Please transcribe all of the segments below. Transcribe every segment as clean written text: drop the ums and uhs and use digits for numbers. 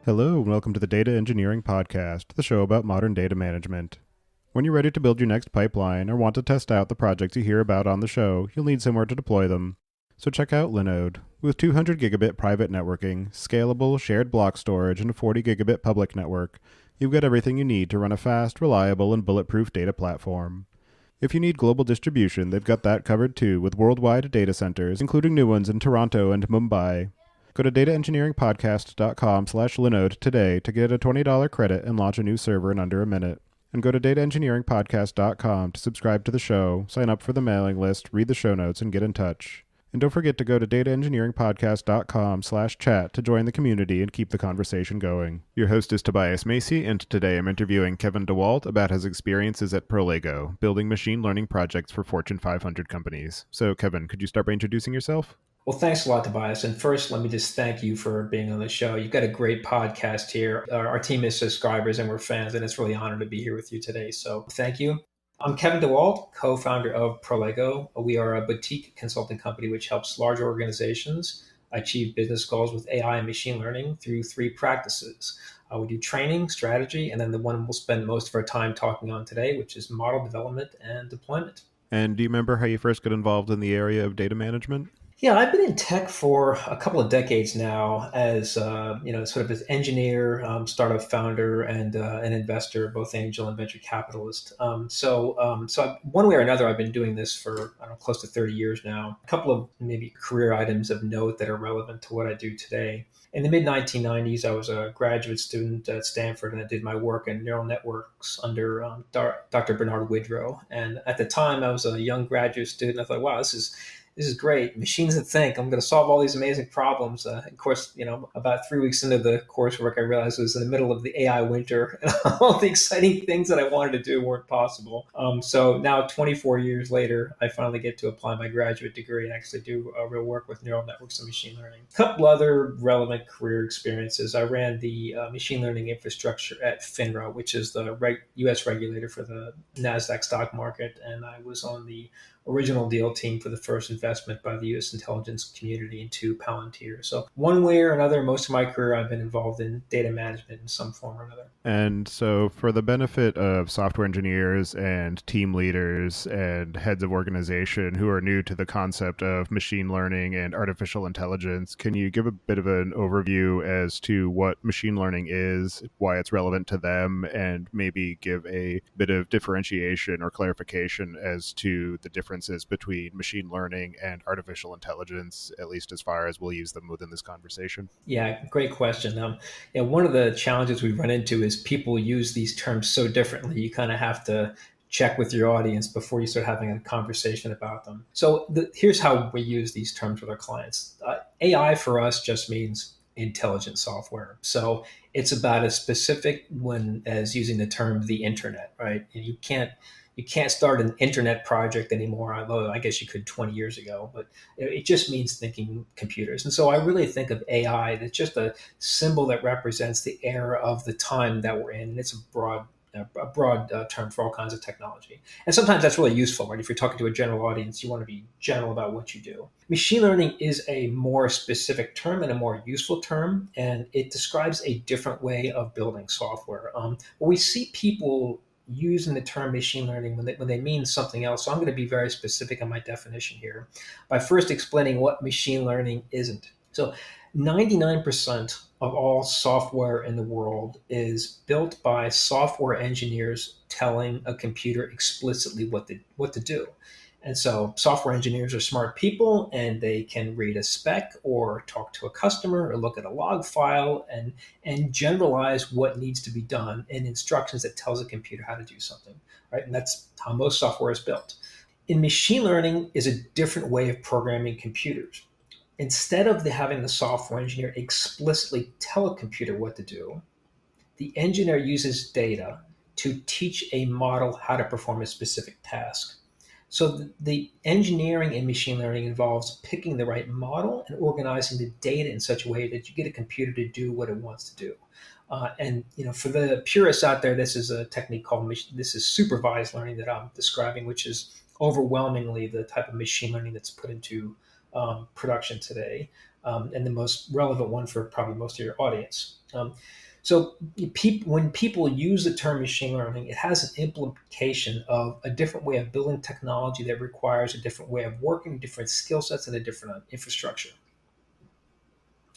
Hello, and welcome to the Data Engineering Podcast, the show about modern data management. When you're ready to build your next pipeline or want to test out the projects you hear about on the show, you'll need somewhere to deploy them. So check out Linode. With 200 gigabit private networking, scalable shared block storage, and a 40 gigabit public network, you've got everything you need to run a fast, reliable, and bulletproof data platform. If you need global distribution, they've got that covered too, with worldwide data centers, including new ones in Toronto and Mumbai. Go to dataengineeringpodcast.com/Linode today to get a $20 credit and launch a new server in under a minute. And go to dataengineeringpodcast.com to subscribe to the show, sign up for the mailing list, read the show notes, and get in touch. And don't forget to go to dataengineeringpodcast.com/chat to join the community and keep the conversation going. Your host is Tobias Macy, and today I'm interviewing Kevin Dewalt about his experiences at Prolego, building machine learning projects for Fortune 500 companies. So, Kevin, could you start by introducing yourself? Well, thanks a lot, Tobias. And first, let me just thank you for being on the show. You've got a great podcast here. Our team is subscribers and we're fans, and it's really an honor to be here with you today. So thank you. I'm Kevin Dewalt, co-founder of Prolego. We are a boutique consulting company which helps large organizations achieve business goals with AI and machine learning through three practices. We do training, strategy, and then the one we'll spend most of our time talking on today, which is model development and deployment. And do you remember how you first got involved in the area of data management? Yeah, I've been in tech for a couple of decades now as, sort of as engineer, startup founder, and an investor, both angel and venture capitalist. One way or another, I've been doing this for, close to 30 years now. A couple of maybe career items of note that are relevant to what I do today. In the mid-1990s, I was a graduate student at Stanford, and I did my work in neural networks under Dr. Bernard Widrow. And at the time, I was a young graduate student. I thought, wow, this is great. Machines that think. I'm going to solve all these amazing problems. Of course, about 3 weeks into the coursework, I realized it was in the middle of the AI winter, and all the exciting things that I wanted to do weren't possible. So now, 24 years later, I finally get to apply my graduate degree and actually do real work with neural networks and machine learning. A couple other relevant career experiences. I ran the machine learning infrastructure at FINRA, which is the U.S. regulator for the NASDAQ stock market, and I was on the original deal team for the first investment by the U.S. intelligence community into Palantir. So one way or another, most of my career, I've been involved in data management in some form or another. And so for the benefit of software engineers and team leaders and heads of organization who are new to the concept of machine learning and artificial intelligence, can you give a bit of an overview as to what machine learning is, why it's relevant to them, and maybe give a bit of differentiation or clarification as to the differences between machine learning and artificial intelligence, at least as far as we'll use them within this conversation? Yeah, great question. One of the challenges we run into is people use these terms so differently. You kind of have to check with your audience before you start having a conversation about them. So here's how we use these terms with our clients. AI for us just means intelligent software. So it's about as specific as using the term the internet, right? You can't start an internet project anymore, although I guess you could 20 years ago, but it just means thinking computers. And so I really think of AI as just a symbol that represents the era of the time that we're in. And it's a broad term for all kinds of technology. And sometimes that's really useful, right? If you're talking to a general audience, you want to be general about what you do. Machine learning is a more specific term and a more useful term, and it describes a different way of building software. We see people using the term machine learning when they mean something else. So I'm going to be very specific on my definition here by first explaining what machine learning isn't. So 99% of all software in the world is built by software engineers telling a computer explicitly what to do. And so software engineers are smart people, and they can read a spec or talk to a customer or look at a log file and generalize what needs to be done in instructions that tells a computer how to do something, right? And that's how most software is built. In machine learning is a different way of programming computers. Instead of having the software engineer explicitly tell a computer what to do, the engineer uses data to teach a model how to perform a specific task. So the engineering in machine learning involves picking the right model and organizing the data in such a way that you get a computer to do what it wants to do. For the purists out there, this is a technique this is supervised learning that I'm describing, which is overwhelmingly the type of machine learning that's put into production today. and the most relevant one for probably most of your audience. So when people use the term machine learning, it has an implication of a different way of building technology that requires a different way of working, different skill sets, and a different infrastructure.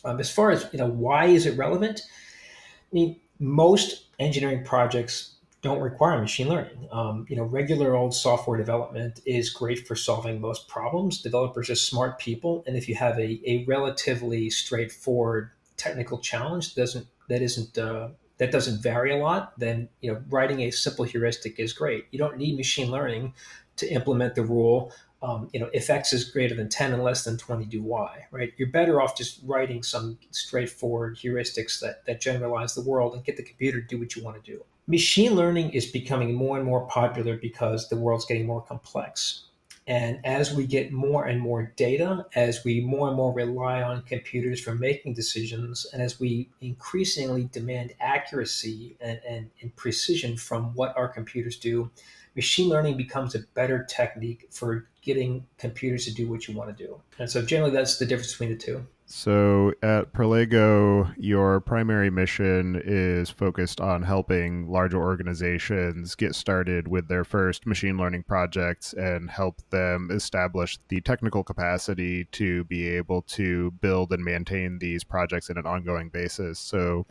As far as why is it relevant? I mean, most engineering projects don't require machine learning. Regular old software development is great for solving most problems. Developers are smart people, and if you have a relatively straightforward technical challenge that doesn't vary a lot, then writing a simple heuristic is great. You don't need machine learning to implement the rule. If X is greater than 10 and less than 20, do Y, right? You're better off just writing some straightforward heuristics that generalize the world and get the computer to do what you want to do. Machine learning is becoming more and more popular because the world's getting more complex. And as we get more and more data, as we more and more rely on computers for making decisions, and as we increasingly demand accuracy and precision from what our computers do, machine learning becomes a better technique for getting computers to do what you want to do. And so generally that's the difference between the two. So at Prolego, your primary mission is focused on helping larger organizations get started with their first machine learning projects and help them establish the technical capacity to be able to build and maintain these projects on an ongoing basis. So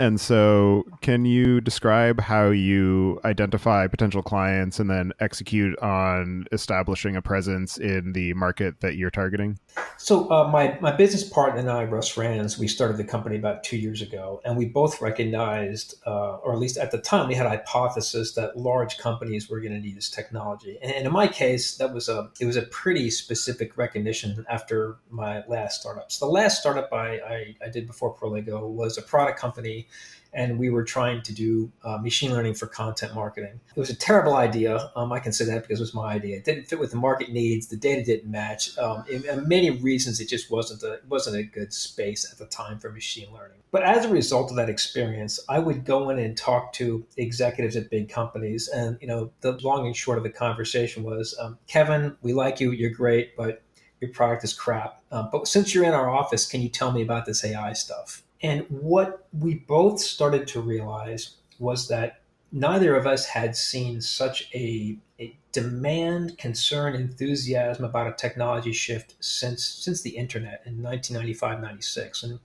can you describe how you identify potential clients and then execute on establishing a presence in the market that you're targeting? So my business partner and I, Russ Rands, we started the company about 2 years ago, and we both recognized, or at least at the time, we had a hypothesis that large companies were going to need this technology. And in my case, it was a pretty specific recognition after my last startup. So the last startup I did before Prolego was a product company, and we were trying to do machine learning for content marketing. It was a terrible idea. I can say that because it was my idea. It didn't fit with the market needs. The data didn't match. In many reasons, it just wasn't a good space at the time for machine learning. But as a result of that experience, I would go in and talk to executives at big companies. And the long and short of the conversation was, Kevin, we like you. You're great, but your product is crap. But since you're in our office, can you tell me about this AI stuff? And what we both started to realize was that neither of us had seen such a demand, concern, enthusiasm about a technology shift since the internet in 1995, 96. And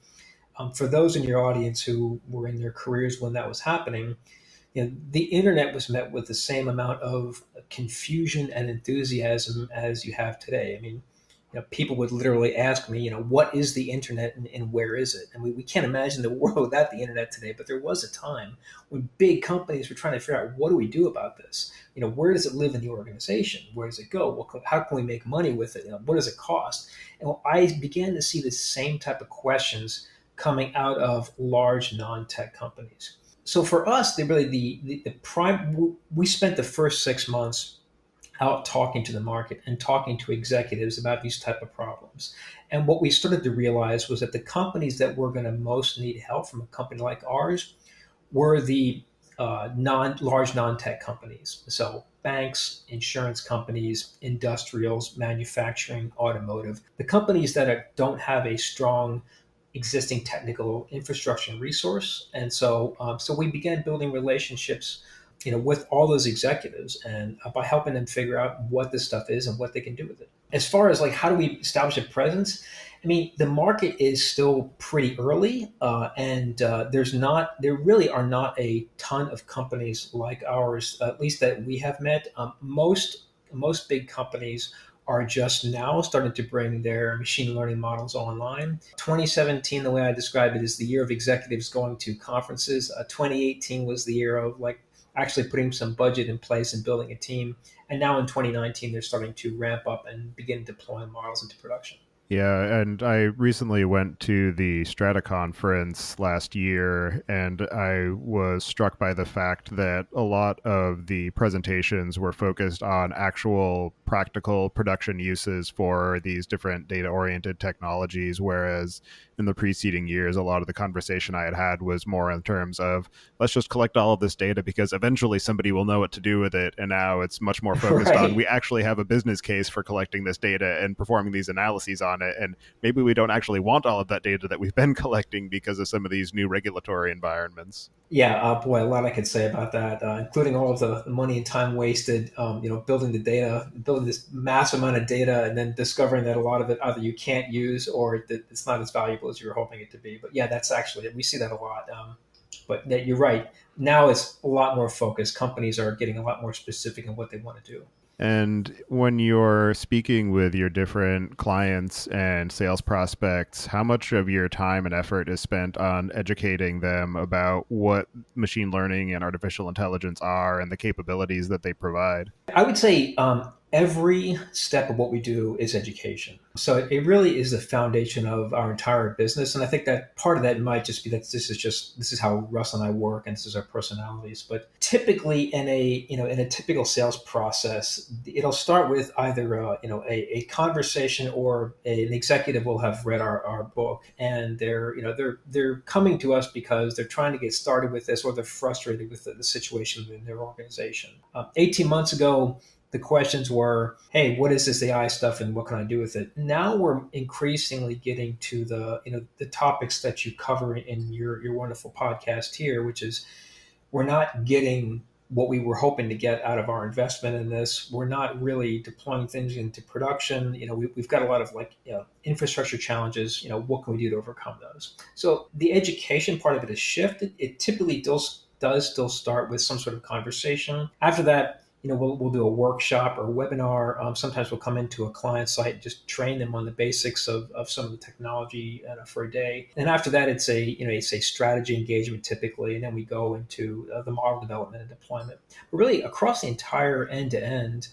for those in your audience who were in their careers when that was happening, the internet was met with the same amount of confusion and enthusiasm as you have today. I mean, people would literally ask me, what is the internet and where is it? And we can't imagine the world without the internet today, but there was a time when big companies were trying to figure out, what do we do about this? Where does it live in the organization? Where does it go? How can we make money with it? What does it cost? And I began to see the same type of questions coming out of large non-tech companies. So for us, we spent the first 6 months out talking to the market and talking to executives about these type of problems. And what we started to realize was that the companies that were going to most need help from a company like ours were the large non-tech companies. So banks, insurance companies, industrials, manufacturing, automotive, the companies that don't have a strong existing technical infrastructure and resource. And so we began building relationships with all those executives and by helping them figure out what this stuff is and what they can do with it. As far as how do we establish a presence? I mean, the market is still pretty early, and there really are not a ton of companies like ours, at least that we have met. Most big companies are just now starting to bring their machine learning models online. 2017, the way I describe it, is the year of executives going to conferences. 2018 was the year of actually putting some budget in place and building a team. And now in 2019, they're starting to ramp up and begin deploying models into production. Yeah, and I recently went to the Strata conference last year, and I was struck by the fact that a lot of the presentations were focused on actual practical production uses for these different data-oriented technologies, whereas in the preceding years, a lot of the conversation I had had was more in terms of, let's just collect all of this data because eventually somebody will know what to do with it, and now it's much more focused on, we actually have a business case for collecting this data and performing these analyses on on it. And maybe we don't actually want all of that data that we've been collecting because of some of these new regulatory environments. Yeah, boy, a lot I could say about that, including all of the money and time wasted, building the data, building this massive amount of data, and then discovering that a lot of it either you can't use or that it's not as valuable as you were hoping it to be. But yeah, that's actually, we see that a lot. But yeah, you're right. Now it's a lot more focused. Companies are getting a lot more specific in what they want to do. And when you're speaking with your different clients and sales prospects, how much of your time and effort is spent on educating them about what machine learning and artificial intelligence are and the capabilities that they provide? I would say every step of what we do is education. So it really is the foundation of our entire business. And I think that part of that might just be that this is how Russ and I work, and this is our personalities. But typically in a typical sales process, it'll start with either a conversation or an executive will have read our book, and they're coming to us because they're trying to get started with this, or they're frustrated with the situation in their organization. 18 months ago, the questions were, hey, what is this AI stuff and what can I do with it? Now we're increasingly getting to the topics that you cover in your wonderful podcast here, which is we're not getting what we were hoping to get out of our investment in this. We're not really deploying things into production. We've got a lot of infrastructure challenges. What can we do to overcome those? So the education part of it has shifted. It typically does still start with some sort of conversation. After that, we'll do a workshop or a webinar. Sometimes we'll come into a client site and just train them on the basics of some of the technology for a day. And after that, it's a strategy engagement typically, and then we go into the model development and deployment. But really, across the entire end to end,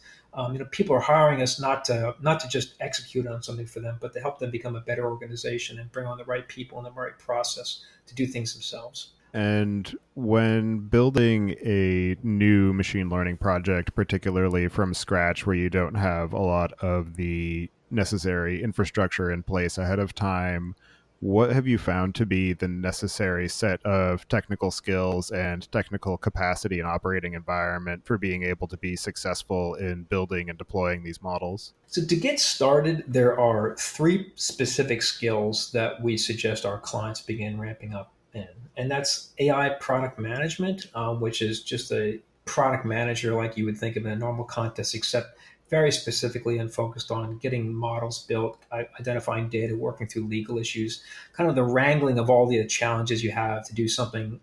people are hiring us not to just execute on something for them, but to help them become a better organization and bring on the right people and the right process to do things themselves. And when building a new machine learning project, particularly from scratch, where you don't have a lot of the necessary infrastructure in place ahead of time, what have you found to be the necessary set of technical skills and technical capacity and operating environment for being able to be successful in building and deploying these models? So to get started, there are 3 specific skills that we suggest our clients begin ramping up in. And that's AI product management, which is just a product manager like you would think of in a normal context, except very specifically and focused on getting models built, identifying data, working through legal issues, kind of the wrangling of all the challenges you have to do something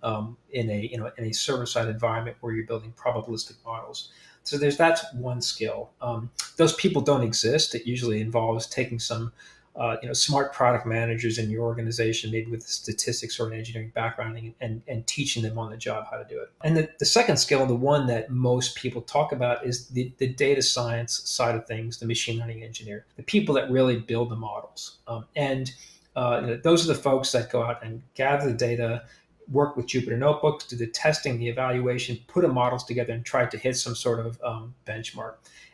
in a server-side environment where you're building probabilistic models. So that's one skill. Those people don't exist. It usually involves taking some smart product managers in your organization, maybe with statistics or an engineering background, and teaching them on the job how to do it. And the second skill, the one that most people talk about, is the data science side of things, the machine learning engineer, the people that really build the models. Those are the folks that go out and gather the data, work with Jupyter Notebooks, do the testing, the evaluation, put the models together, and try to hit some sort of benchmark.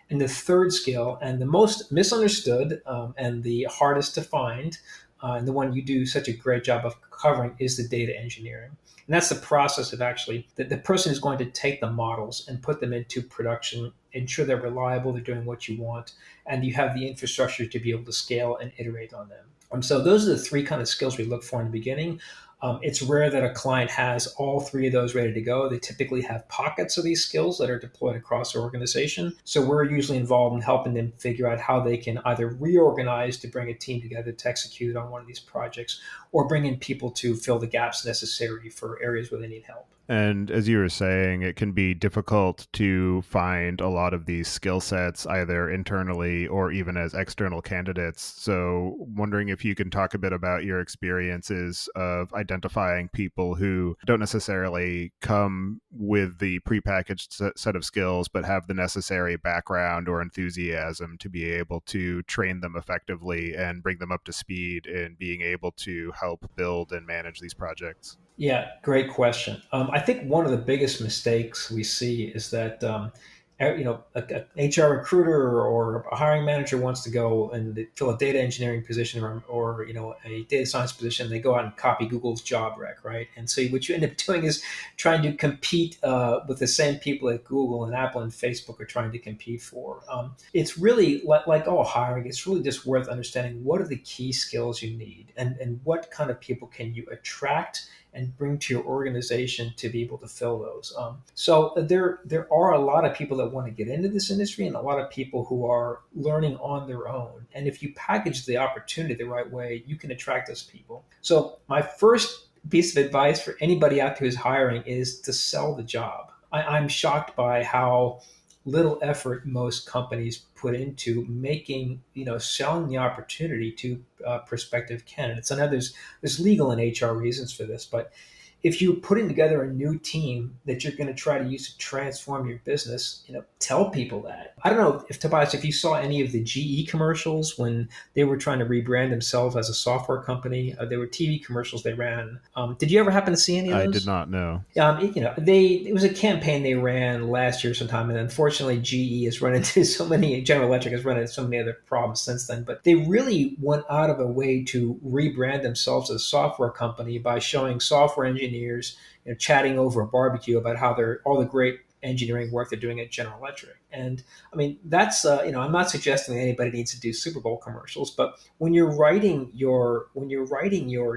And the third skill, and the most misunderstood and the hardest to find, and the one you do such a great job of covering, is the data engineering. And that's the process of actually that the person is going to take the models and put them into production, ensure they're reliable, they're doing what you want, and you have the infrastructure to be able to scale and iterate on them. So those are the 3 kind of skills we look for in the beginning. It's rare that a client has all 3 of those ready to go. They typically have pockets of these skills that are deployed across their organization. So we're usually involved in helping them figure out how they can either reorganize to bring a team together to execute on one of these projects, or bring in people to fill the gaps necessary for areas where they need help. And as you were saying, it can be difficult to find a lot of these skill sets either internally or even as external candidates. So wondering if you can talk a bit about your experiences of identifying people who don't necessarily come with the prepackaged set of skills, but have the necessary background or enthusiasm to be able to train them effectively and bring them up to speed in being able to help build and manage these projects. Yeah, great question. I think one of the biggest mistakes we see is that a HR recruiter or a hiring manager wants to go and fill a data engineering position or a data science position. They go out and copy Google's job rec, right? And so what you end up doing is trying to compete with the same people that Google and Apple and Facebook are trying to compete for. It's really like all hiring. It's really just worth understanding what are the key skills you need and what kind of people can you attract and bring to your organization to be able to fill those. So there are a lot of people that want to get into this industry and a lot of people who are learning on their own. And if you package the opportunity the right way, you can attract those people. So my first piece of advice for anybody out there who's hiring is to sell the job. I'm shocked by how little effort most companies put into selling the opportunity to prospective candidates. I know there's legal and HR reasons for this, but if you're putting together a new team that you're going to try to use to transform your business, tell people that. I don't know if Tobias, if you saw any of the GE commercials when they were trying to rebrand themselves as a software company. There were TV commercials they ran. Did you ever happen to see any of those? I did not know. It was a campaign they ran last year sometime, and unfortunately, GE has run into General Electric has run into so many other problems since then. But they really went out of a way to rebrand themselves as a software company by showing software engineers chatting over a barbecue about how all the great engineering work they're doing at General Electric. And I mean, that's I'm not suggesting that anybody needs to do Super Bowl commercials, but when you're writing your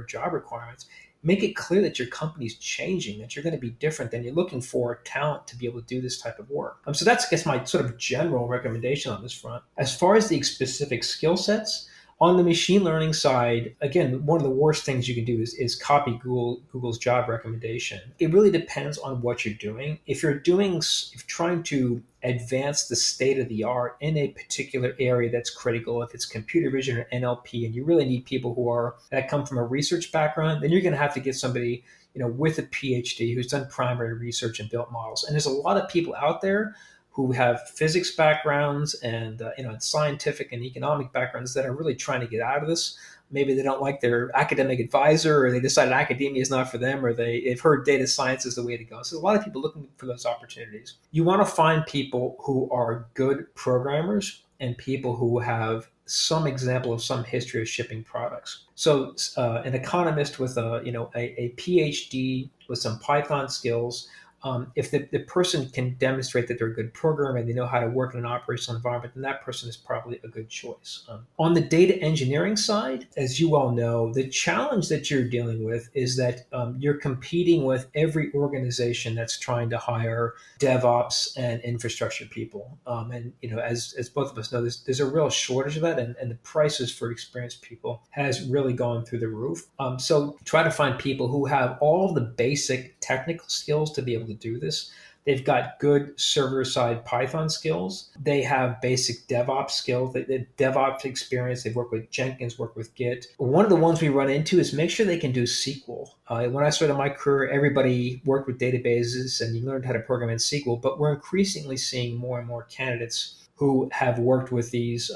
job requirements, make it clear that your company's changing, that you're going to be different, than you're looking for talent to be able to do this type of work. So that's, I guess, my sort of general recommendation on this front. As far as the specific skill sets, on the machine learning side, again, one of the worst things you can do is copy Google's job recommendation. It really depends on what you're doing. If you're trying to advance the state of the art in a particular area that's critical, if it's computer vision or NLP, and you really need people that come from a research background, then you're going to have to get somebody with a PhD who's done primary research and built models. And there's a lot of people out there who have physics backgrounds and scientific and economic backgrounds that are really trying to get out of this. Maybe they don't like their academic advisor, or they decided academia is not for them, or they've heard data science is the way to go. So a lot of people looking for those opportunities. You want to find people who are good programmers and people who have some example of some history of shipping products. So an economist with a PhD with some Python skills, if the person can demonstrate that they're a good programmer and they know how to work in an operational environment, then that person is probably a good choice. On the data engineering side, as you all know, the challenge that you're dealing with is that you're competing with every organization that's trying to hire DevOps and infrastructure people. As both of us know, there's a real shortage of that, and the prices for experienced people has really gone through the roof. So try to find people who have all the basic technical skills to be able to do this. They've got good server-side Python skills. They have basic DevOps skills, the DevOps experience. They've worked with Jenkins, worked with Git. One of the ones we run into is make sure they can do SQL. When I started my career, everybody worked with databases and you learned how to program in SQL, but we're increasingly seeing more and more candidates who have worked with these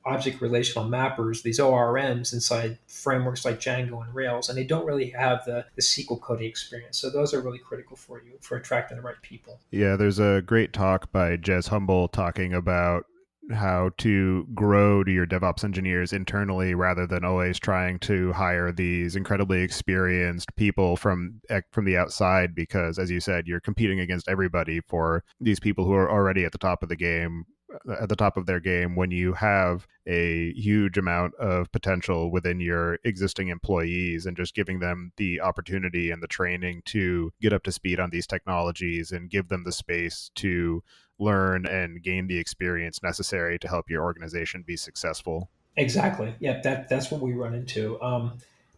object relational mappers, these ORMs inside frameworks like Django and Rails, and they don't really have the SQL coding experience. So those are really critical for you for attracting the right people. Yeah, there's a great talk by Jez Humble talking about how to grow to your DevOps engineers internally rather than always trying to hire these incredibly experienced people from the outside, because, as you said, you're competing against everybody for these people who are already at the top of their game when you have a huge amount of potential within your existing employees, and just giving them the opportunity and the training to get up to speed on these technologies and give them the space to learn and gain the experience necessary to help your organization be successful. Exactly. Yeah, that's what we run into.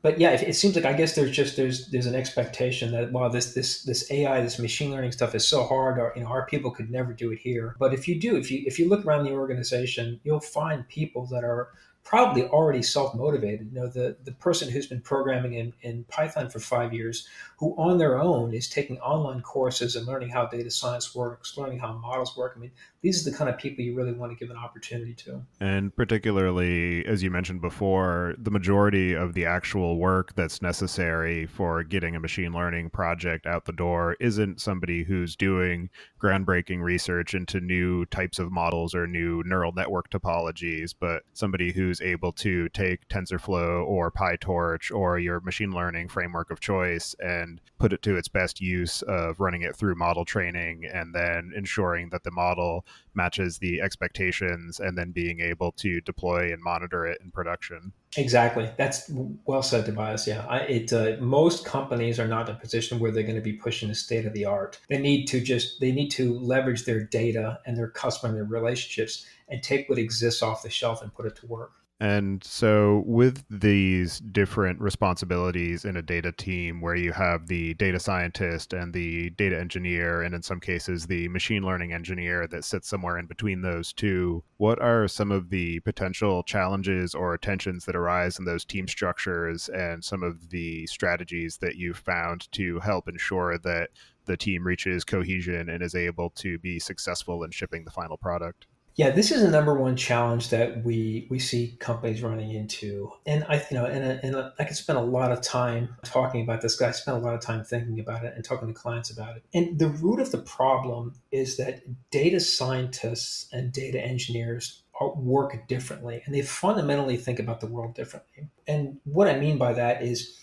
But yeah, it seems like, I guess there's an expectation that while this AI, this machine learning stuff is so hard, our people could never do it here. But if you look around the organization, you'll find people that are probably already self-motivated. The person who's been programming in Python for 5 years, who on their own is taking online courses and learning how data science works, learning how models work. I mean, these are the kind of people you really want to give an opportunity to. And particularly, as you mentioned before, the majority of the actual work that's necessary for getting a machine learning project out the door isn't somebody who's doing groundbreaking research into new types of models or new neural network topologies, but somebody who's able to take TensorFlow or PyTorch or your machine learning framework of choice and put it to its best use of running it through model training and then ensuring that the model matches the expectations and then being able to deploy and monitor it in production. Exactly. That's well said, Tobias. Yeah, most companies are not in a position where they're going to be pushing the state of the art. They need to leverage their data and their customer and their relationships and take what exists off the shelf and put it to work. And so, with these different responsibilities in a data team where you have the data scientist and the data engineer, and in some cases, the machine learning engineer that sits somewhere in between those two, what are some of the potential challenges or tensions that arise in those team structures and some of the strategies that you've found to help ensure that the team reaches cohesion and is able to be successful in shipping the final product? Yeah, this is the number one challenge that we see companies running into, and I could spend a lot of time talking about this. I spent a lot of time thinking about it and talking to clients about it. And the root of the problem is that data scientists and data engineers work differently, and they fundamentally think about the world differently. And what I mean by that is,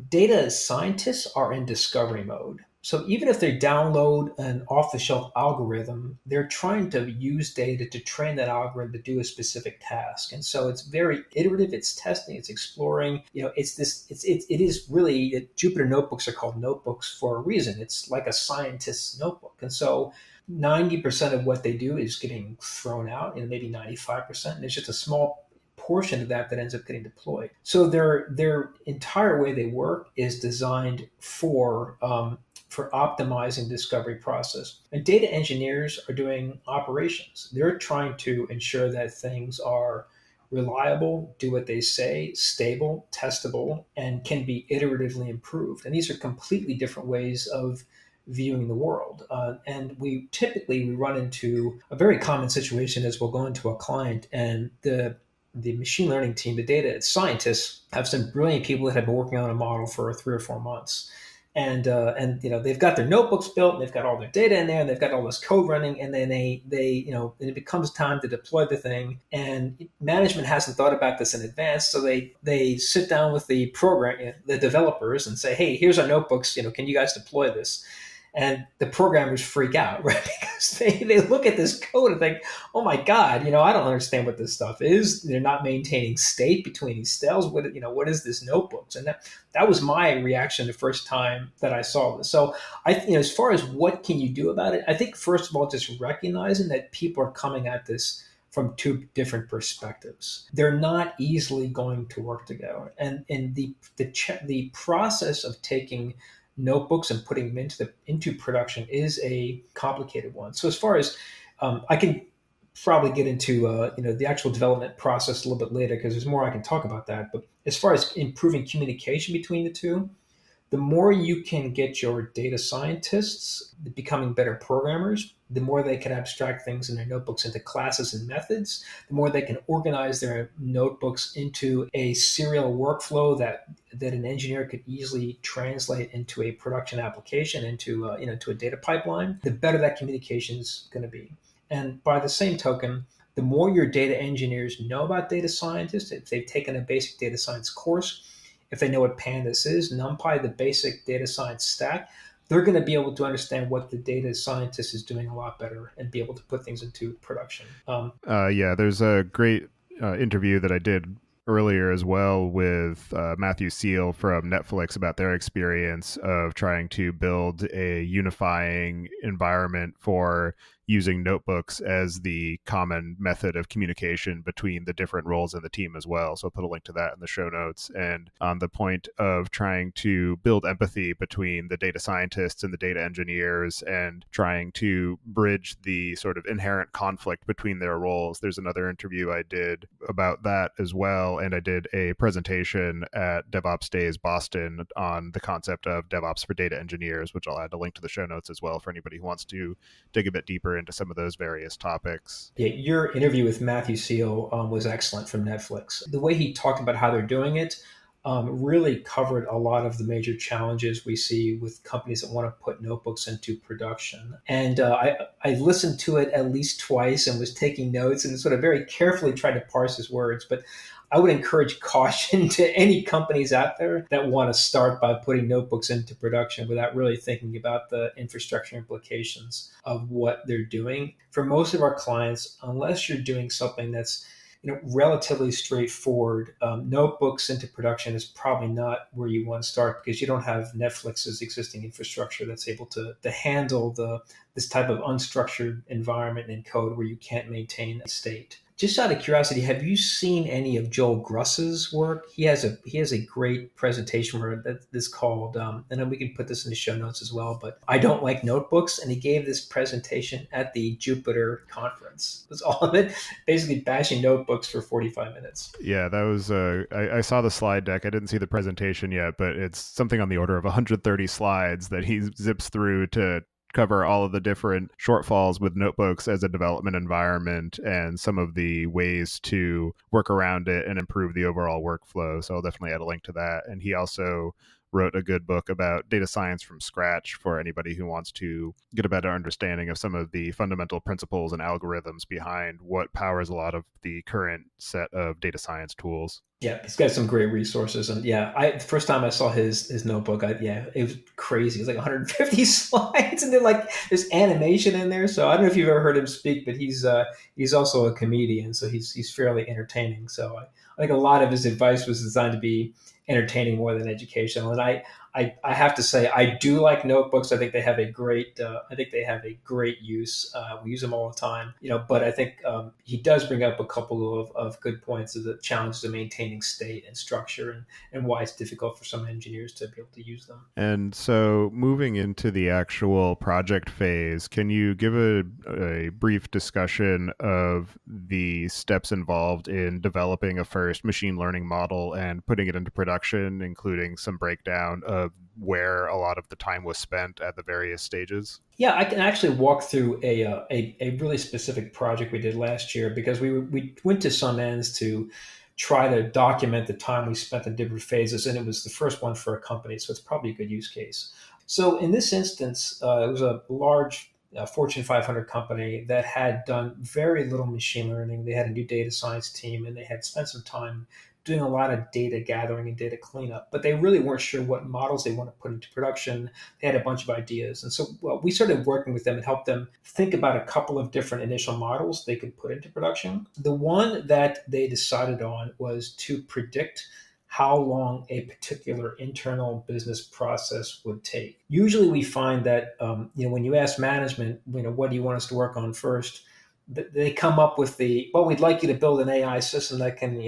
data scientists are in discovery mode. So even if they download an off-the-shelf algorithm, they're trying to use data to train that algorithm to do a specific task. And so it's very iterative. It's testing. It's exploring. It is really, Jupyter notebooks are called notebooks for a reason. It's like a scientist's notebook. And so 90% of what they do is getting thrown out, and maybe 95%. And it's just a small portion of that ends up getting deployed. So their entire way they work is designed for optimizing discovery process. And data engineers are doing operations. They're trying to ensure that things are reliable, do what they say, stable, testable, and can be iteratively improved. And these are completely different ways of viewing the world. And we run into a very common situation as we'll go into a client, and the machine learning team, the data scientists, have some brilliant people that have been working on a model for 3 or 4 months. And they've got their notebooks built, and they've got all their data in there, and they've got all this code running, and then it becomes time to deploy the thing, and management hasn't thought about this in advance, so they sit down with the developers, and say, hey, here's our notebooks, can you guys deploy this? And the programmers freak out, right? Because they look at this code and think, oh my God, I don't understand what this stuff is. They're not maintaining state between these styles. What is this notebooks? And that was my reaction the first time that I saw this. So as far as what can you do about it, I think first of all, just recognizing that people are coming at this from two different perspectives. They're not easily going to work together. And the process of taking notebooks and putting them into production is a complicated one. So as far as I can probably get into the actual development process a little bit later, because there's more I can talk about that. But as far as improving communication between the two, the more you can get your data scientists becoming better programmers, the more they can abstract things in their notebooks into classes and methods, the more they can organize their notebooks into a serial workflow that an engineer could easily translate into a production application, into a data pipeline, the better that communication is going to be. And by the same token, the more your data engineers know about data scientists, if they've taken a basic data science course, if they know what Pandas is, NumPy, the basic data science stack, they're going to be able to understand what the data scientist is doing a lot better and be able to put things into production. There's a great interview that I did earlier as well with Matthew Seal from Netflix about their experience of trying to build a unifying environment for using notebooks as the common method of communication between the different roles in the team as well. So I'll put a link to that in the show notes. And on the point of trying to build empathy between the data scientists and the data engineers and trying to bridge the sort of inherent conflict between their roles, there's another interview I did about that as well. And I did a presentation at DevOps Days Boston on the concept of DevOps for data engineers, which I'll add a link to the show notes as well for anybody who wants to dig a bit deeper into some of those various topics. Yeah, your interview with Matthew Seal was excellent from Netflix. The way he talked about how they're doing it really covered a lot of the major challenges we see with companies that want to put notebooks into production. And I listened to it at least twice and was taking notes and sort of very carefully tried to parse his words. But I would encourage caution to any companies out there that want to start by putting notebooks into production without really thinking about the infrastructure implications of what they're doing. For most of our clients, unless you're doing something that's relatively straightforward, notebooks into production is probably not where you want to start because you don't have Netflix's existing infrastructure that's able to handle this type of unstructured environment and code where you can't maintain a state. Just out of curiosity, have you seen any of Joel Gruss's work? He has a great presentation where that's called, and then we can put this in the show notes as well, but I Don't Like Notebooks. And he gave this presentation at the Jupyter conference. It was all of it, basically bashing notebooks for 45 minutes. Yeah, that was, I saw the slide deck. I didn't see the presentation yet, but it's something on the order of 130 slides that he zips through to cover all of the different shortfalls with notebooks as a development environment and some of the ways to work around it and improve the overall workflow. So I'll definitely add a link to that. And he also wrote a good book about data science from scratch for anybody who wants to get a better understanding of some of the fundamental principles and algorithms behind what powers a lot of the current set of data science tools. Yeah, he's got some great resources. And yeah, the first time I saw his notebook, it was crazy. It was like 150 slides and there's animation in there. So I don't know if you've ever heard him speak, but he's also a comedian. So he's fairly entertaining. So I think a lot of his advice was designed to be entertaining more than educational. And I have to say, I do like notebooks. I think they have a great use. We use them all the time, but I think he does bring up a couple of good points of the challenges of maintaining state and structure and why it's difficult for some engineers to be able to use them. And so moving into the actual project phase, can you give a brief discussion of the steps involved in developing a first machine learning model and putting it into production, including some breakdown of where a lot of the time was spent at the various stages? Yeah, I can actually walk through a really specific project we did last year because we went to some ends to try to document the time we spent in different phases, and it was the first one for a company, so it's probably a good use case. So in this instance, it was a large Fortune 500 company that had done very little machine learning. They had a new data science team, and they had spent some time doing a lot of data gathering and data cleanup, but they really weren't sure what models they want to put into production. They had a bunch of ideas. And so we started working with them and helped them think about a couple of different initial models they could put into production. The one that they decided on was to predict how long a particular internal business process would take. Usually we find that, when you ask management, what do you want us to work on first? They come up with we'd like you to build an AI system that can,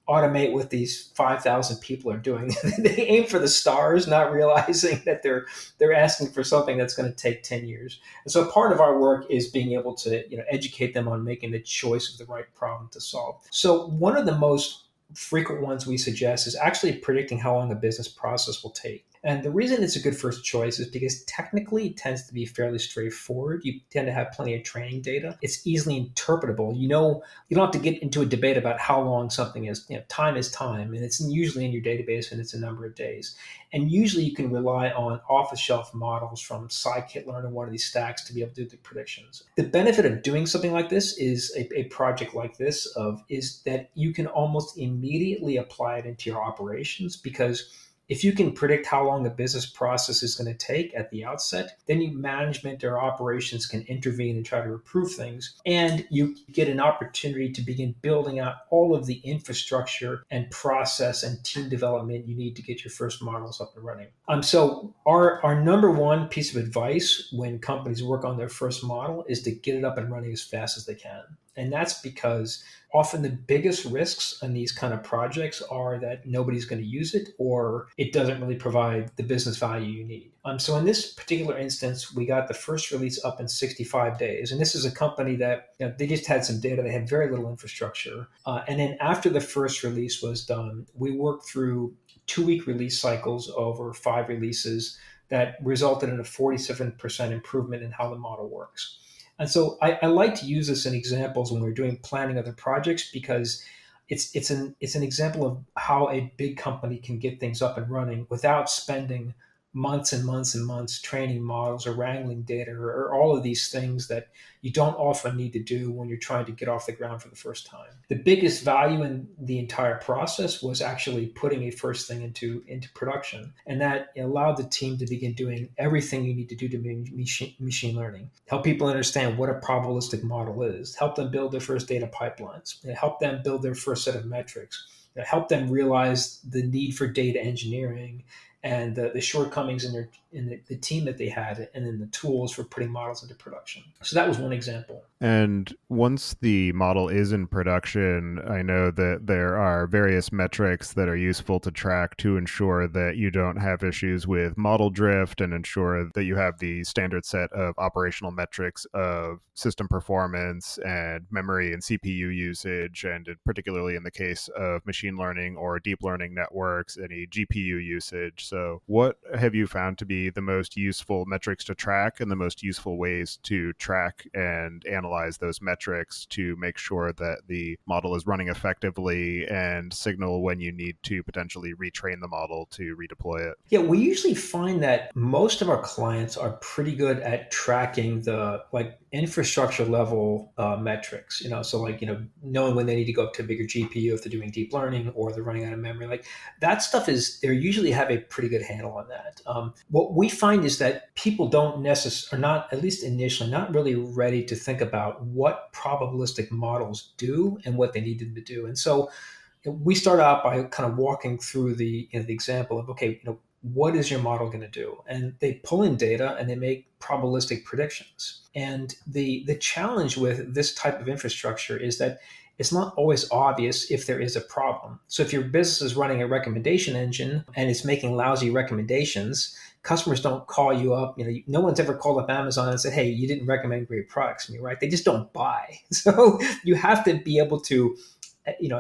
automate what these 5,000 people are doing. They aim for the stars, not realizing that they're asking for something that's going to take 10 years. And so part of our work is being able to educate them on making the choice of the right problem to solve. So one of the most frequent ones we suggest is actually predicting how long a business process will take. And the reason it's a good first choice is because technically it tends to be fairly straightforward. You tend to have plenty of training data. It's easily interpretable. You don't have to get into a debate about how long something is. Time is time, and it's usually in your database and it's a number of days. And usually you can rely on off-the-shelf models from scikit-learn or one of these stacks to be able to do the predictions. The benefit of doing something like this is a project like this is that you can almost immediately apply it into your operations because if you can predict how long a business process is going to take at the outset, then management or operations can intervene and try to improve things. And you get an opportunity to begin building out all of the infrastructure and process and team development you need to get your first models up and running. So our number one piece of advice when companies work on their first model is to get it up and running as fast as they can. And that's because often the biggest risks in these kind of projects are that nobody's going to use it or it doesn't really provide the business value you need. So in this particular instance, we got the first release up in 65 days. And this is a company that they just had some data. They had very little infrastructure. And then after the first release was done, we worked through 2-week release cycles over 5 releases that resulted in a 47% improvement in how the model works. And so I like to use this in examples when we're doing planning other projects because it's an example of how a big company can get things up and running without spending months and months and months training models or wrangling data or all of these things that you don't often need to do when you're trying to get off the ground for the first time. The biggest value in the entire process was actually putting a first thing into production. And that allowed the team to begin doing everything you need to do to machine learning. Help people understand what a probabilistic model is. Help them build their first data pipelines. Help them build their first set of metrics. Help them realize the need for data engineering and the shortcomings in the team that they had, and then the tools for putting models into production. So that was one example. And once the model is in production, I know that there are various metrics that are useful to track to ensure that you don't have issues with model drift and ensure that you have the standard set of operational metrics of system performance and memory and CPU usage, and particularly in the case of machine learning or deep learning networks, any GPU usage. So what have you found to be the most useful metrics to track and the most useful ways to track and analyze those metrics to make sure that the model is running effectively and signal when you need to potentially retrain the model to redeploy it? Yeah, we usually find that most of our clients are pretty good at tracking the infrastructure level metrics, knowing when they need to go up to a bigger GPU if they're doing deep learning or they're running out of memory. That stuff they usually have a pretty good handle on that. What we find is that people don't necessarily, or not, at least initially, not really ready to think about what probabilistic models do and what they need them to do. And so we start out by kind of walking through the example of, okay, what is your model going to do? And they pull in data and they make probabilistic predictions. And the challenge with this type of infrastructure is that it's not always obvious if there is a problem. So if your business is running a recommendation engine and it's making lousy recommendations, customers don't call you up. No one's ever called up Amazon and said, hey, you didn't recommend great products to me, right? They just don't buy. So you have to be able to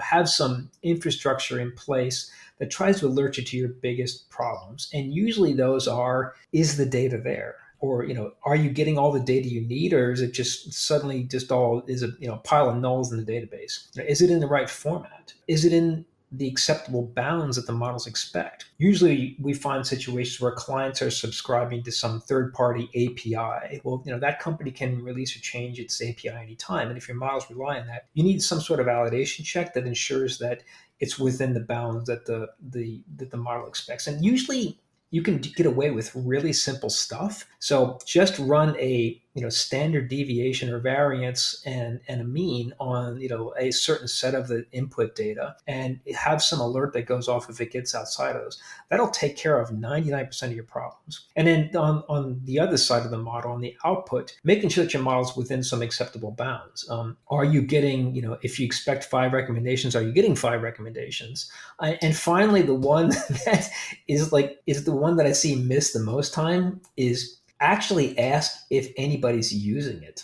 have some infrastructure in place that tries to alert you to your biggest problems. And usually those are, is the data there? Or, are you getting all the data you need, or is it just suddenly just all is a pile of nulls in the database? Is it in the right format? Is it in the acceptable bounds that the models expect? Usually we find situations where clients are subscribing to some third-party API. Well, that company can release or change its API anytime. And if your models rely on that, you need some sort of validation check that ensures that it's within the bounds that the model expects. And usually you can get away with really simple stuff. So just run a standard deviation or variance and a mean on a certain set of the input data, and have some alert that goes off if it gets outside of those. That'll take care of 99% of your problems. And then on the other side of the model, on the output, making sure that your model's within some acceptable bounds. Are you getting, if you expect 5 recommendations, are you getting 5 recommendations? And finally, the one that is the one that I see missed the most time is actually ask if anybody's using it.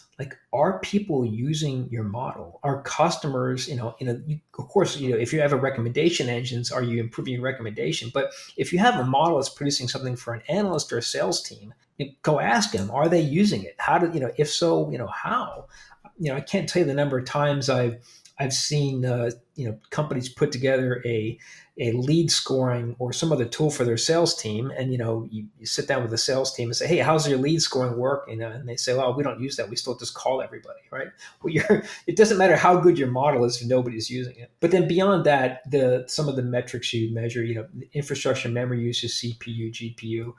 Are people using your model? Are customers, of course, if you have a recommendation engines, are you improving your recommendation? But if you have a model that's producing something for an analyst or a sales team, go ask them, are they using it? How do, if so, how? I can't tell you the number of times I've seen companies put together a lead scoring or some other tool for their sales team, and you sit down with the sales team and say, hey, how's your lead scoring work? And they say, well, we don't use that, we still just call everybody, right? Well, it doesn't matter how good your model is if nobody's using it. But then beyond that, some of the metrics you measure, infrastructure, memory usage, CPU, GPU,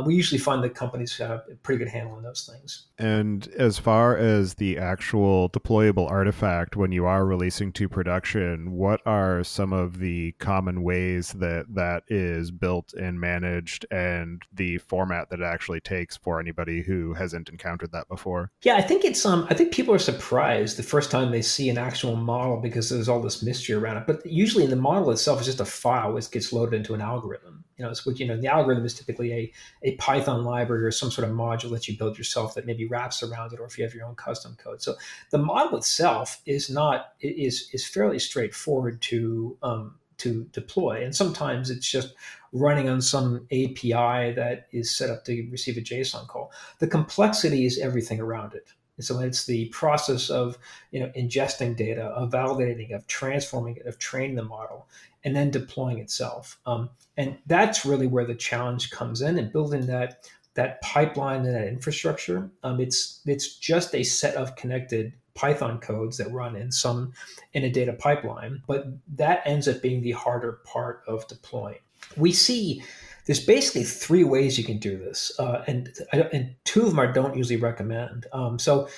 we usually find that companies have a pretty good handle on those things. And as far as the actual deployable artifact, when you are releasing to production, what are some of the common ways that is built and managed, and the format that it actually takes for anybody who hasn't encountered that before? Yeah, I think I think people are surprised the first time they see an actual model because there's all this mystery around it. But usually in the model itself is just a file which gets loaded into an algorithm. The algorithm is typically a Python library or some sort of module that you build yourself that maybe wraps around it, or if you have your own custom code. So the model itself is fairly straightforward to deploy. And sometimes it's just running on some API that is set up to receive a JSON call. The complexity is everything around it. And so it's the process of ingesting data, of validating, of transforming it, of training the model, and then deploying itself. And that's really where the challenge comes in, and building that pipeline and that infrastructure. It's just a set of connected Python codes that run in a data pipeline, but that ends up being the harder part of deploying. We see there's basically three ways you can do this, and two of them I don't usually recommend. So,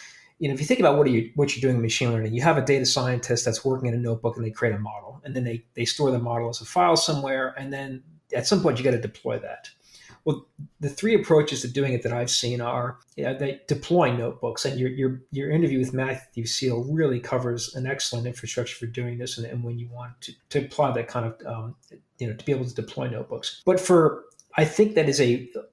if you think about what you're doing in machine learning, you have a data scientist that's working in a notebook, and they create a model, and then they store the model as a file somewhere, and then at some point you got to deploy that. Well, the three approaches to doing it that I've seen are they deploy notebooks, and your interview with Matthew Seal really covers an excellent infrastructure for doing this, and when you want to apply that kind of to be able to deploy notebooks. But I think that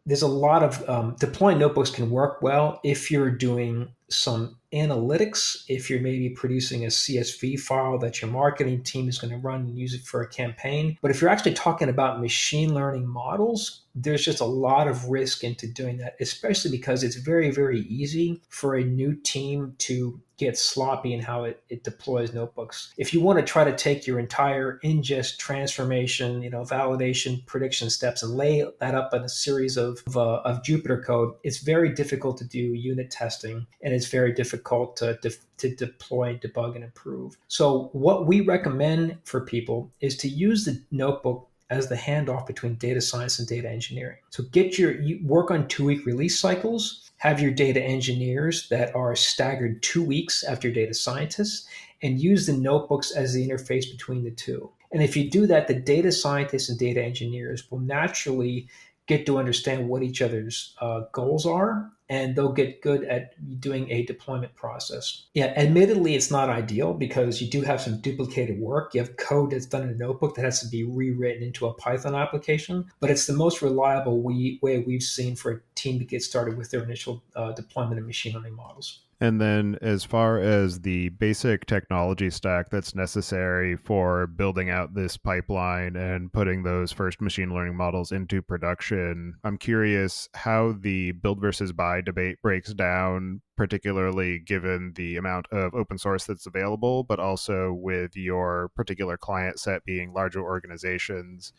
there's a lot of deploying notebooks can work well if you're doing some analytics, if you're maybe producing a CSV file that your marketing team is going to run and use it for a campaign. But if you're actually talking about machine learning models, there's just a lot of risk into doing that, especially because it's very, very easy for a new team to get sloppy in how it deploys notebooks. If you want to try to take your entire ingest, transformation, validation, prediction steps and lay that up in a series of Jupyter code, it's very difficult to do unit testing, and it's very difficult to deploy, debug, and improve. So what we recommend for people is to use the notebook as the handoff between data science and data engineering. So you work on 2-week release cycles, have your data engineers that are staggered 2 weeks after your data scientists, and use the notebooks as the interface between the two. And if you do that, the data scientists and data engineers will naturally get to understand what each other's goals are, and they'll get good at doing a deployment process. Yeah, admittedly, it's not ideal because you do have some duplicated work. You have code that's done in a notebook that has to be rewritten into a Python application, but it's the most reliable way we've seen for a team to get started with their initial deployment of machine learning models. And then as far as the basic technology stack that's necessary for building out this pipeline and putting those first machine learning models into production, I'm curious how the build versus buy debate breaks down, particularly given the amount of open source that's available, but also with your particular client set being larger organizations,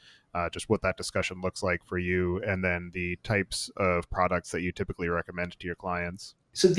just what that discussion looks like for you, and then the types of products that you typically recommend to your clients. So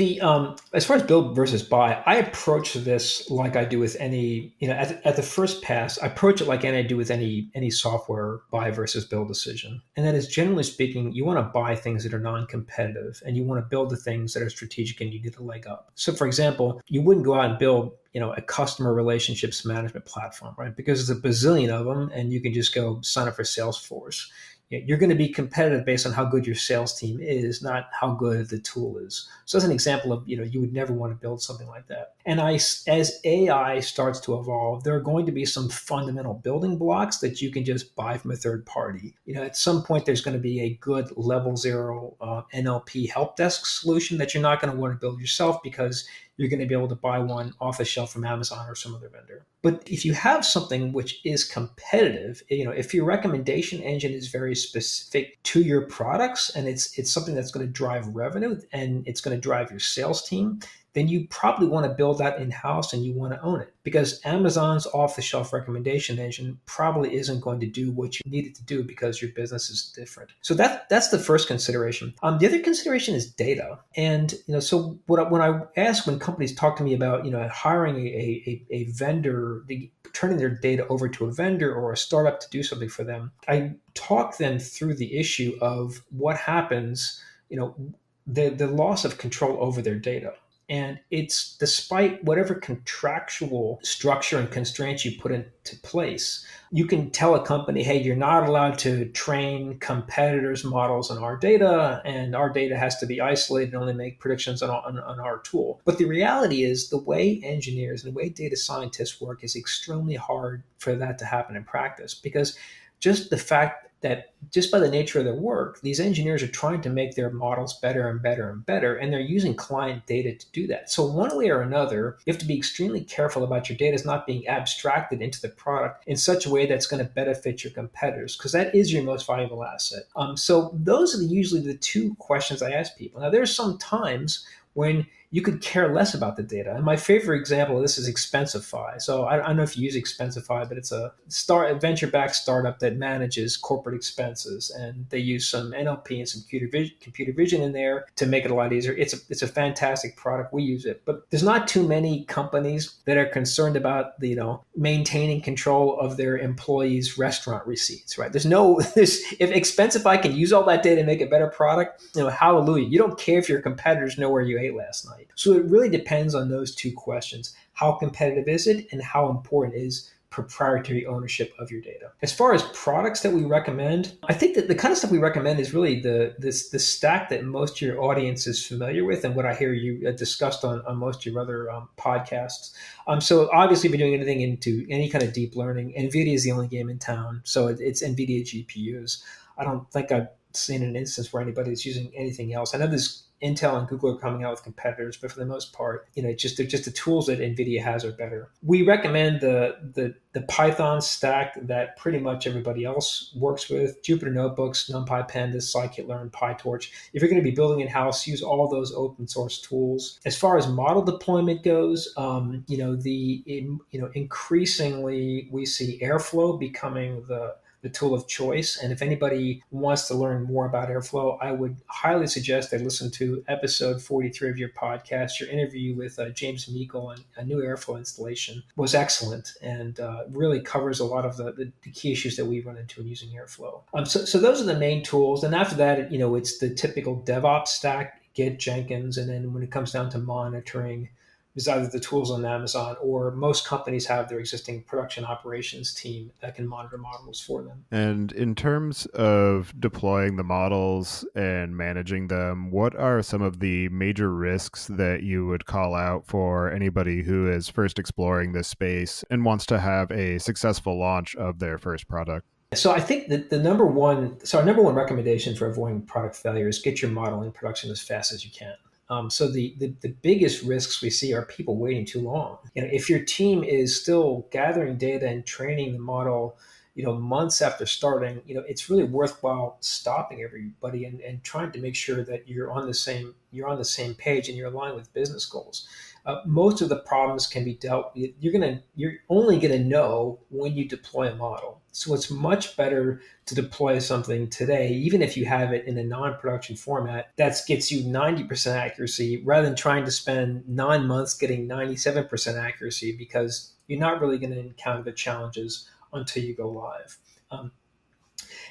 as far as build versus buy, I approach this like I do with any, at the first pass, I approach it like I do with any software buy versus build decision. And that is, generally speaking, you want to buy things that are non-competitive, and you want to build the things that are strategic and you need a leg up. So for example, you wouldn't go out and build a customer relationships management platform, right? Because there's a bazillion of them, and you can just go sign up for Salesforce. You're going to be competitive based on how good your sales team is, not how good the tool is. So as an example of, you would never want to build something like that. And as AI starts to evolve, there are going to be some fundamental building blocks that you can just buy from a third party. At some point, there's going to be a good level 0 NLP help desk solution that you're not going to want to build yourself, because you're going to be able to buy one off the shelf from Amazon or some other vendor. But if you have something which is competitive, if your recommendation engine is very specific to your products, and it's something that's going to drive revenue and it's going to drive your sales team, then you probably want to build that in-house and you want to own it, because Amazon's off-the-shelf recommendation engine probably isn't going to do what you need it to do because your business is different. So that's the first consideration. The other consideration is data. And so when companies talk to me about hiring a vendor, turning their data over to a vendor or a startup to do something for them, I talk them through the issue of what happens, the loss of control over their data. And it's despite whatever contractual structure and constraints you put into place, you can tell a company, hey, you're not allowed to train competitors' models on our data, and our data has to be isolated and only make predictions on our tool. But the reality is the way engineers and the way data scientists work is extremely hard for that to happen in practice, because just the fact that just by the nature of their work, these engineers are trying to make their models better and better and better, and they're using client data to do that. So one way or another, you have to be extremely careful about your data not being abstracted into the product in such a way that's going to benefit your competitors, because that is your most valuable asset. So those are usually the two questions I ask people. Now, there's some times when you could care less about the data. And my favorite example of this is Expensify. So I don't know if you use Expensify, but it's a venture-backed startup that manages corporate expenses. And they use some NLP and some computer vision in there to make it a lot easier. It's a fantastic product. We use it. But there's not too many companies that are concerned about maintaining control of their employees' restaurant receipts, right? If Expensify can use all that data and make a better product, hallelujah. You don't care if your competitors know where you ate last night. So it really depends on those two questions. How competitive is it, and how important is proprietary ownership of your data? As far as products that we recommend, I think that the kind of stuff we recommend is really the stack that most of your audience is familiar with, and what I hear you discussed on most of your other podcasts. So obviously, if you're doing anything into any kind of deep learning, NVIDIA is the only game in town. So it's NVIDIA GPUs. I don't think I've seen an instance where anybody's using anything else. I know there's Intel and Google are coming out with competitors, but for the most part, just the tools that NVIDIA has are better. We recommend the Python stack that pretty much everybody else works with: Jupyter Notebooks, NumPy, Pandas, Scikit-learn, PyTorch. If you're going to be building in-house, use all those open source tools. As far as model deployment goes, increasingly we see Airflow becoming the tool of choice. And if anybody wants to learn more about Airflow, I would highly suggest they listen to episode 43 of your podcast. Your interview with James Meikle on a new Airflow installation was excellent, and really covers a lot of the key issues that we run into in using Airflow. So those are the main tools. And after that, it's the typical DevOps stack: Git, Jenkins. And then when it comes down to monitoring, is either the tools on Amazon, or most companies have their existing production operations team that can monitor models for them. And in terms of deploying the models and managing them, what are some of the major risks that you would call out for anybody who is first exploring this space and wants to have a successful launch of their first product? So I think that our number one recommendation for avoiding product failure is get your model in production as fast as you can. So the biggest risks we see are people waiting too long. If your team is still gathering data and training the model, months after starting, it's really worthwhile stopping everybody and trying to make sure that you're on the same page and you're aligned with business goals. Most of the problems can be dealt with. You're only going to know when you deploy a model. So it's much better to deploy something today, even if you have it in a non-production format, that gets you 90% accuracy, rather than trying to spend 9 months getting 97% accuracy, because you're not really going to encounter the challenges until you go live.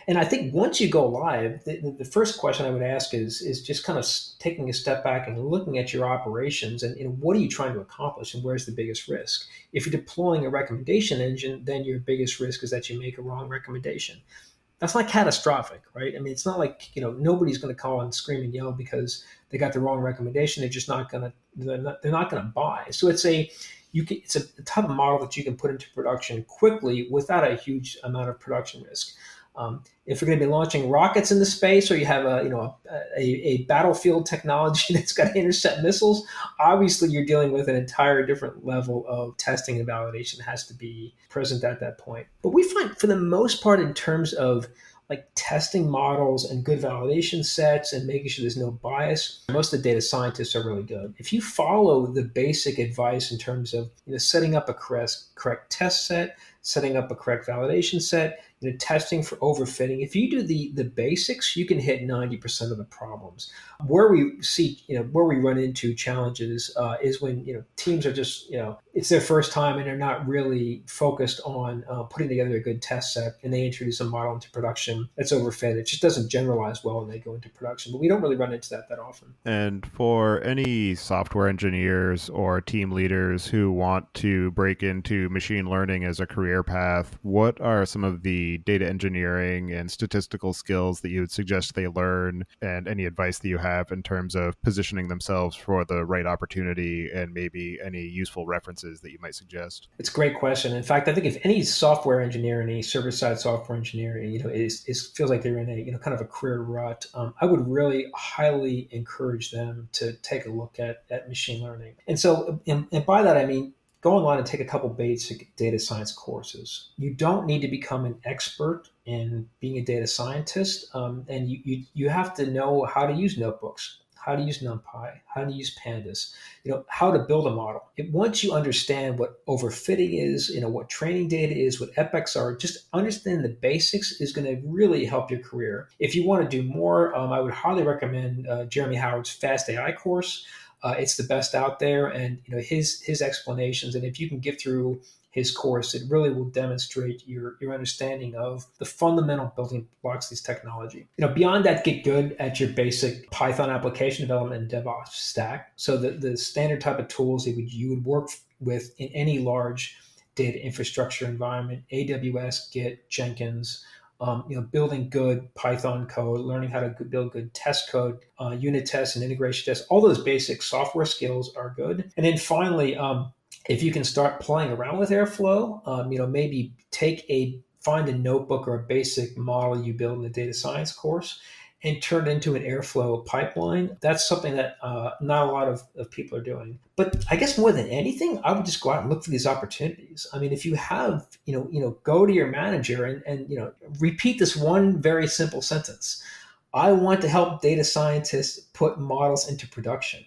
And I think once you go live, the first question I would ask is just kind of taking a step back and looking at your operations and what are you trying to accomplish and where's the biggest risk? If you're deploying a recommendation engine, then your biggest risk is that you make a wrong recommendation. That's not catastrophic, right? I mean, it's not like, nobody's going to call and scream and yell because they got the wrong recommendation. They're just not going to, they're not going to buy. So it's a type of model that you can put into production quickly without a huge amount of production risk. If you're going to be launching rockets into space, or you have a battlefield technology that's got to intercept missiles, obviously you're dealing with an entire different level of testing and validation that has to be present at that point. But we find, for the most part, in terms of like testing models and good validation sets and making sure there's no bias. Most of the data scientists are really good. If you follow the basic advice in terms of setting up a correct test set, setting up a correct validation set, testing for overfitting. If you do the basics, you can hit 90% of the problems. Where we see, where we run into challenges is when, teams are just, it's their first time and they're not really focused on putting together a good test set, and they introduce a model into production that's overfit. It just doesn't generalize well when they go into production, but we don't really run into that often. And for any software engineers or team leaders who want to break into machine learning as a career path, what are some of the data engineering and statistical skills that you would suggest they learn, and any advice that you have in terms of positioning themselves for the right opportunity, and maybe any useful references that you might suggest? It's a great question. In fact, I think if any software engineer, any server-side software engineer, feels like they're in a kind of a career rut, I would really highly encourage them to take a look at machine learning. And so, and by that I mean, go online and take a couple basic data science courses. You don't need to become an expert in being a data scientist, and you have to know how to use notebooks, how to use NumPy, how to use Pandas, how to build a model. Once you understand what overfitting is, what training data is, what epochs are, just understanding the basics is going to really help your career. If you want to do more, I would highly recommend Jeremy Howard's Fast AI course. It's the best out there, and his explanations. And if you can get through his course, it really will demonstrate your understanding of the fundamental building blocks of this technology. Beyond that, get good at your basic Python application development and DevOps stack. So the standard type of tools that you would work with in any large data infrastructure environment: AWS, Git, Jenkins. Building good Python code, learning how to build good test code, unit tests and integration tests. All those basic software skills are good. And then finally, if you can start playing around with Airflow, maybe find a notebook or a basic model you build in the data science course and turn it into an Airflow pipeline. That's something that not a lot of people are doing. But I guess more than anything, I would just go out and look for these opportunities. I mean, if you have, go to your manager and repeat this one very simple sentence: I want to help data scientists put models into production.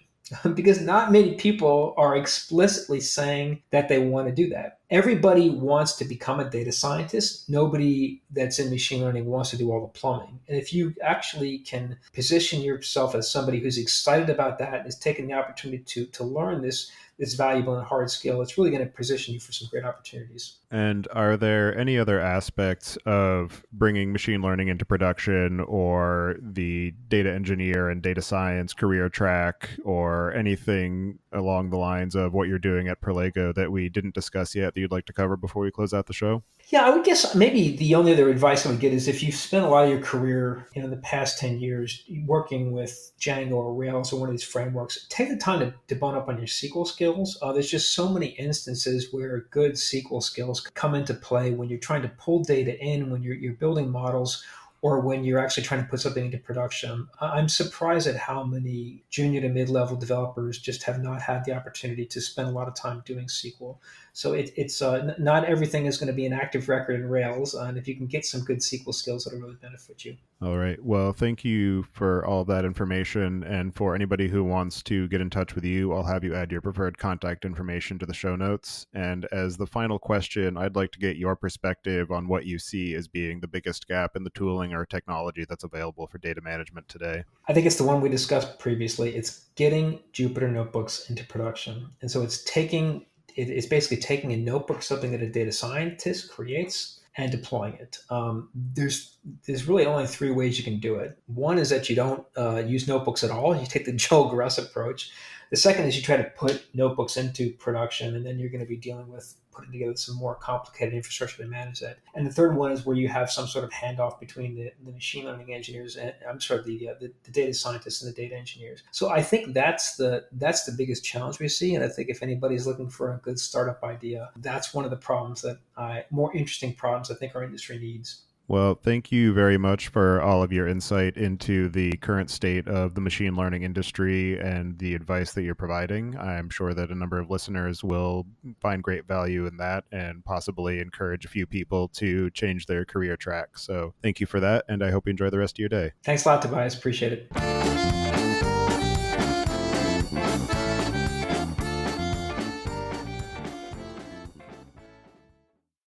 Because not many people are explicitly saying that they want to do that. Everybody wants to become a data scientist. Nobody that's in machine learning wants to do all the plumbing. And if you actually can position yourself as somebody who's excited about that and is taking the opportunity to learn this valuable and hard skill, it's really going to position you for some great opportunities. And are there any other aspects of bringing machine learning into production, or the data engineer and data science career track, or anything along the lines of what you're doing at Prolego that we didn't discuss yet that you'd like to cover before we close out the show? Yeah, I would guess maybe the only other advice I would get is if you've spent a lot of your career, the past 10 years working with Django or Rails or one of these frameworks, take the time to bone up on your SQL skills. There's just so many instances where good SQL skills come into play when you're trying to pull data in, when you're building models, or when you're actually trying to put something into production. I'm surprised at how many junior to mid-level developers just have not had the opportunity to spend a lot of time doing SQL. So it's not everything is going to be an active record in Rails, and if you can get some good SQL skills, that'll really benefit you. All right. Well, thank you for all of that information. And for anybody who wants to get in touch with you, I'll have you add your preferred contact information to the show notes. And as the final question, I'd like to get your perspective on what you see as being the biggest gap in the tooling or technology that's available for data management today. I think it's the one we discussed previously. It's getting Jupyter notebooks into production. And so it's basically taking a notebook, something that a data scientist creates, and deploying it. There's really only three ways you can do it. One is that you don't use notebooks at all. You take the Joel Gruss approach. The second is you try to put notebooks into production, and then you're going to be dealing with putting together some more complicated infrastructure to manage that. And the third one is where you have some sort of handoff between the machine learning engineers and the data scientists and the data engineers. So I think that's the biggest challenge we see. And I think if anybody's looking for a good startup idea, that's one of the more interesting problems I think our industry needs. Well, thank you very much for all of your insight into the current state of the machine learning industry and the advice that you're providing. I'm sure that a number of listeners will find great value in that and possibly encourage a few people to change their career track. So thank you for that, and I hope you enjoy the rest of your day. Thanks a lot, Tobias. Appreciate it.